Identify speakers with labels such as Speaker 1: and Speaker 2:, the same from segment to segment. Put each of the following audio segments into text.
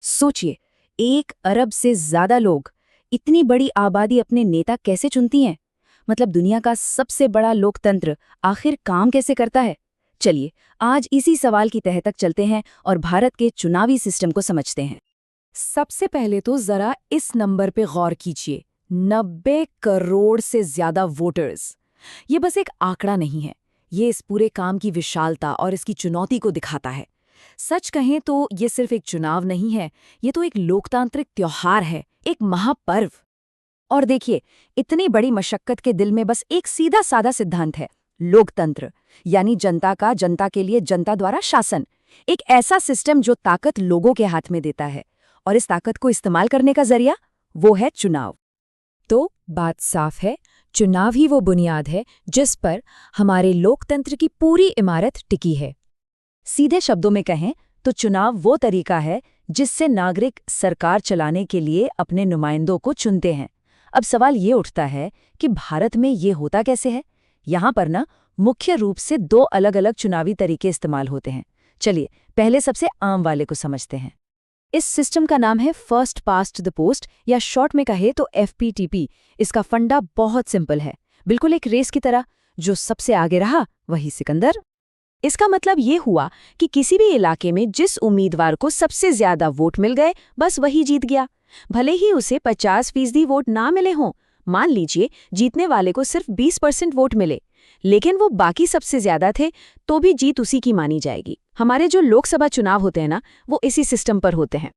Speaker 1: सोचिए, 1 अरब से ज्यादा लोग, इतनी बड़ी आबादी अपने नेता कैसे चुनती हैं? मतलब दुनिया का सबसे बड़ा लोकतंत्र आखिर काम कैसे करता है? चलिए, आज इसी सवाल की तह तक चलते हैं और भारत के चुनावी सिस्टम को समझते हैं। सबसे पहले तो जरा इस नंबर पे गौर कीजिए, 90 करोड़ से ज्यादा वोटर्स। ये बस एक आंकड़ा नहीं है, ये इस पूरे काम की विशालता और इसकी चुनौती को दिखाता है। सच कहें तो ये सिर्फ एक चुनाव नहीं है, ये तो एक लोकतांत्रिक त्योहार है, एक महापर्व। और देखिए, इतनी बड़ी मशक्कत के दिल में बस एक सीधा साधा सिद्धांत है, लोकतंत्र, यानी जनता का जनता के लिए जनता द्वारा शासन। एक ऐसा सिस्टम जो ताकत लोगों के हाथ में देता है, और इस ताकत को इस्तेमाल करने का जरिया वो है चुनाव। तो बात साफ है, चुनाव ही वो बुनियाद है जिस पर हमारे लोकतंत्र की पूरी इमारत टिकी है। सीधे शब्दों में कहें तो चुनाव वो तरीका है जिससे नागरिक सरकार चलाने के लिए अपने नुमाइंदों को चुनते हैं। अब सवाल ये उठता है कि भारत में ये होता कैसे है? यहाँ पर ना मुख्य रूप से 2 अलग-अलग चुनावी तरीके इस्तेमाल होते हैं। चलिए, पहले सबसे आम वाले को समझते हैं। इस सिस्टम का नाम है फर्स्ट पास्ट द पोस्ट, या शॉर्ट में कहे तो FPTP। इसका फंडा बहुत सिंपल है, बिल्कुल एक रेस की तरह, जो सबसे आगे रहा वही सिकंदर। इसका मतलब ये हुआ कि किसी भी इलाके में जिस उम्मीदवार को सबसे ज्यादा वोट मिल गए, बस वही जीत गया, भले ही उसे 50% वोट ना मिले हों। मान लीजिए जीतने वाले को सिर्फ 20% वोट मिले, लेकिन वो बाकी सबसे ज्यादा थे, तो भी जीत उसी की मानी जाएगी। हमारे जो लोकसभा चुनाव होते हैं ना, वो इसी सिस्टम पर होते हैं।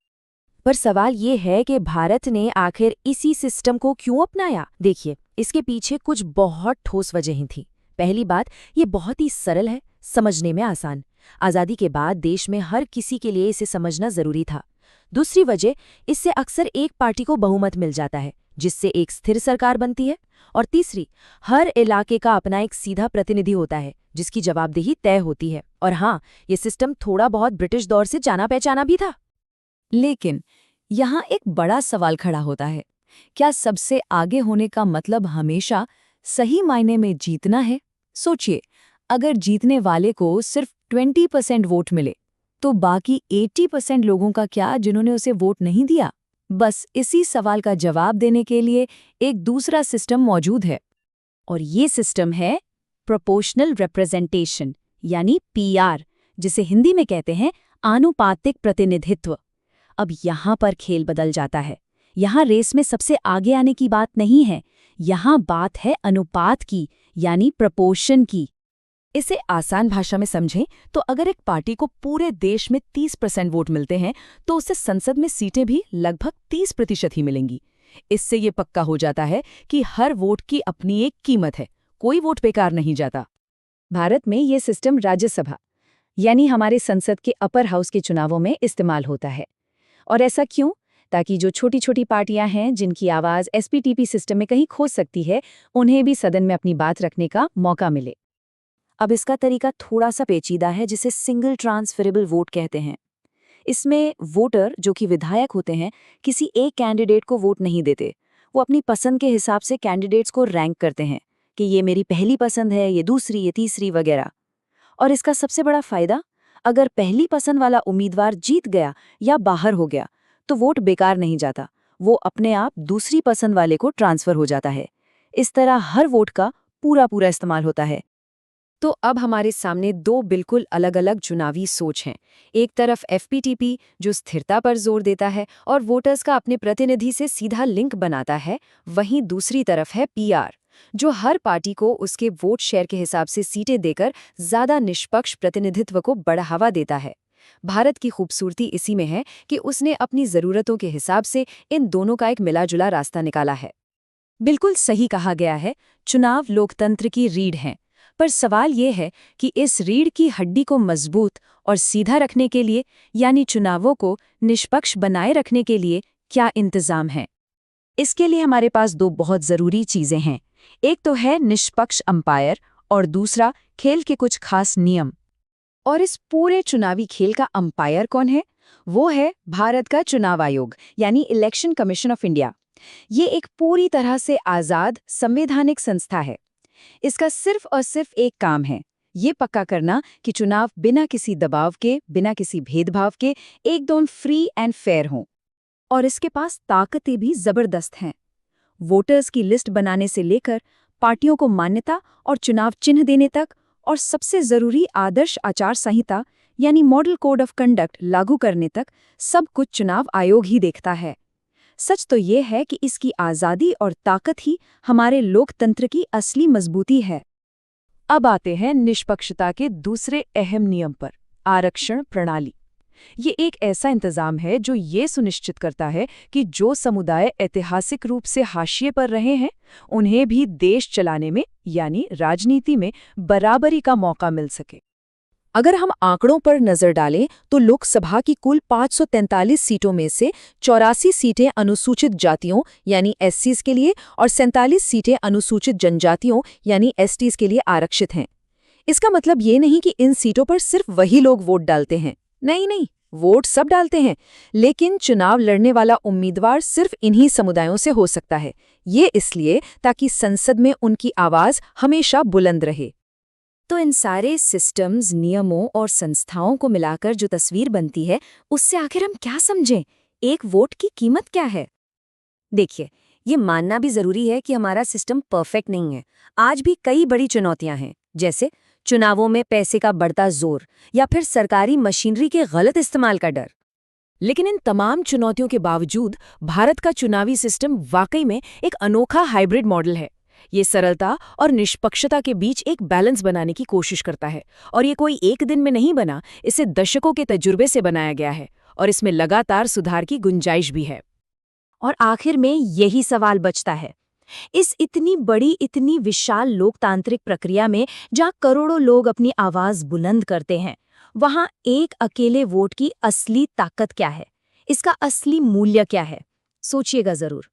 Speaker 1: पर सवाल ये है कि भारत ने आखिर इसी सिस्टम को क्यों अपनाया? देखिए, इसके पीछे कुछ बहुत ठोस वजहें थी। पहली बात, ये बहुत ही सरल है, समझने में आसान। आज़ादी के बाद देश में हर किसी के लिए इसे समझना जरूरी था। दूसरी वजह, इससे अक्सर एक पार्टी को बहुमत मिल जाता है, जिससे एक स्थिर सरकार बनती है। और तीसरी, हर इलाके का अपना एक सीधा प्रतिनिधि होता है, जिसकी जवाबदेही तय होती है। और हाँ, ये सिस्टम थोड़ा बहुत ब्रिटिश दौर से जाना पहचाना भी था। लेकिन यहाँ एक बड़ा सवाल खड़ा होता है, क्या सबसे आगे होने का मतलब हमेशा सही मायने में जीतना है? सोचिए, अगर जीतने वाले को सिर्फ 20% वोट मिले, तो बाकी 80% लोगों का क्या, जिन्होंने उसे वोट नहीं दिया? बस इसी सवाल का जवाब देने के लिए एक दूसरा सिस्टम मौजूद है, और ये सिस्टम है प्रोपोर्शनल रिप्रेजेंटेशन, यानी PR, जिसे हिंदी में कहते हैं आनुपातिक प्रतिनिधित्व। अब यहाँ पर खेल बदल जाता है। यहाँ रेस में सबसे आगे आने की बात नहीं है, यहाँ बात है अनुपात की, यानी प्रपोर्शन की। इसे आसान भाषा में समझें तो अगर एक पार्टी को पूरे देश में 30% वोट मिलते हैं, तो उसे संसद में सीटें भी लगभग 30% ही मिलेंगी। इससे ये पक्का हो जाता है कि हर वोट की अपनी एक कीमत है, कोई वोट बेकार नहीं जाता। भारत में ये सिस्टम राज्यसभा, यानी हमारे संसद के अपर हाउस के चुनावों में इस्तेमाल होता है। और ऐसा क्यों? ताकि जो छोटी छोटी पार्टियां हैं, जिनकी आवाज़ SPTP सिस्टम में कहीं खो सकती है, उन्हें भी सदन में अपनी बात रखने का मौका मिले। अब इसका तरीका थोड़ा सा पेचीदा है, जिसे सिंगल ट्रांसफरेबल वोट कहते हैं। इसमें वोटर, जो कि विधायक होते हैं, किसी एक कैंडिडेट को वोट नहीं देते। वो अपनी पसंद के हिसाब से कैंडिडेट्स को रैंक करते हैं कि ये मेरी पहली पसंद है, ये दूसरी, ये तीसरी वगैरह। और इसका सबसे बड़ा फायदा, अगर पहली पसंद वाला उम्मीदवार जीत गया या बाहर हो गया, तो वोट बेकार नहीं जाता, वो अपने आप दूसरी पसंद वाले को ट्रांसफर हो जाता है। इस तरह हर वोट का पूरा पूरा इस्तेमाल होता है। तो अब हमारे सामने 2 बिल्कुल अलग-अलग चुनावी सोच हैं। एक तरफ FPTP, जो स्थिरता पर जोर देता है और वोटर्स का अपने प्रतिनिधि से सीधा लिंक बनाता है। वहीं दूसरी तरफ है PR, जो हर पार्टी को उसके वोट शेयर के हिसाब से सीटें देकर ज़्यादा निष्पक्ष प्रतिनिधित्व को बढ़ावा देता है। भारत की खूबसूरती इसी में है कि उसने अपनी ज़रूरतों के हिसाब से इन दोनों का एक मिला-जुला रास्ता निकाला है। बिल्कुल सही कहा गया है, चुनाव लोकतंत्र की रीढ़ हैं। पर सवाल ये है कि इस रीढ़ की हड्डी को मजबूत और सीधा रखने के लिए, यानी चुनावों को निष्पक्ष बनाए रखने के लिए, क्या इंतजाम है? इसके लिए हमारे पास 2 बहुत ज़रूरी चीज़ें हैं। एक तो है निष्पक्ष अंपायर, और दूसरा खेल के कुछ खास नियम। और इस पूरे चुनावी खेल का अंपायर कौन है? वो है भारत का चुनाव आयोग, यानी इलेक्शन कमीशन ऑफ इंडिया। ये एक पूरी तरह से आज़ाद संवैधानिक संस्था है। इसका सिर्फ और सिर्फ एक काम है ये पक्का करना कि चुनाव बिना किसी दबाव के, बिना किसी भेदभाव के एकदम फ्री एंड फेयर हों। और इसके पास ताकतें भी जबरदस्त हैं। वोटर्स की लिस्ट बनाने से लेकर पार्टियों को मान्यता और चुनाव चिन्ह देने तक, और सबसे जरूरी आदर्श आचार संहिता यानी मॉडल कोड ऑफ कंडक्ट लागू करने तक सब कुछ चुनाव आयोग ही देखता है। सच तो ये है कि इसकी आज़ादी और ताकत ही हमारे लोकतंत्र की असली मजबूती है। अब आते हैं निष्पक्षता के दूसरे अहम नियम पर, आरक्षण प्रणाली। ये एक ऐसा इंतजाम है जो ये सुनिश्चित करता है कि जो समुदाय ऐतिहासिक रूप से हाशिए पर रहे हैं, उन्हें भी देश चलाने में यानी राजनीति में बराबरी का मौका मिल सके। अगर हम आंकड़ों पर नजर डालें तो लोकसभा की कुल 543 सीटों में से 84 सीटें अनुसूचित जातियों यानी एससीज के लिए और 47 सीटें अनुसूचित जनजातियों यानी एसटीज के लिए आरक्षित हैं। इसका मतलब ये नहीं कि इन सीटों पर सिर्फ वही लोग वोट डालते हैं। नहीं, वोट सब डालते हैं, लेकिन चुनाव लड़ने वाला उम्मीदवार सिर्फ इन्हीं समुदायों से हो सकता है। ये इसलिए ताकि संसद में उनकी आवाज हमेशा बुलंद रहे। तो इन सारे सिस्टम्स, नियमों और संस्थाओं को मिलाकर जो तस्वीर बनती है, उससे आखिर हम क्या समझें? एक वोट की कीमत क्या है? देखिए, ये मानना भी जरूरी है कि हमारा सिस्टम परफेक्ट नहीं है। आज भी कई बड़ी चुनौतियां हैं, जैसे चुनावों में पैसे का बढ़ता जोर या फिर सरकारी मशीनरी के गलत इस्तेमाल का डर। लेकिन इन तमाम चुनौतियों के बावजूद भारत का चुनावी सिस्टम वाकई में एक अनोखा हाइब्रिड मॉडल है। ये सरलता और निष्पक्षता के बीच एक बैलेंस बनाने की कोशिश करता है, और ये कोई एक दिन में नहीं बना, इसे दशकों के तजुर्बे से बनाया गया है, और इसमें लगातार सुधार की गुंजाइश भी है। और आखिर में यही सवाल बचता है, इस इतनी बड़ी, इतनी विशाल लोकतांत्रिक प्रक्रिया में जहां करोड़ों लोग अपनी आवाज बुलंद करते हैं, वहां एक अकेले वोट की असली ताकत क्या है? इसका असली मूल्य क्या है? सोचिएगा जरूर।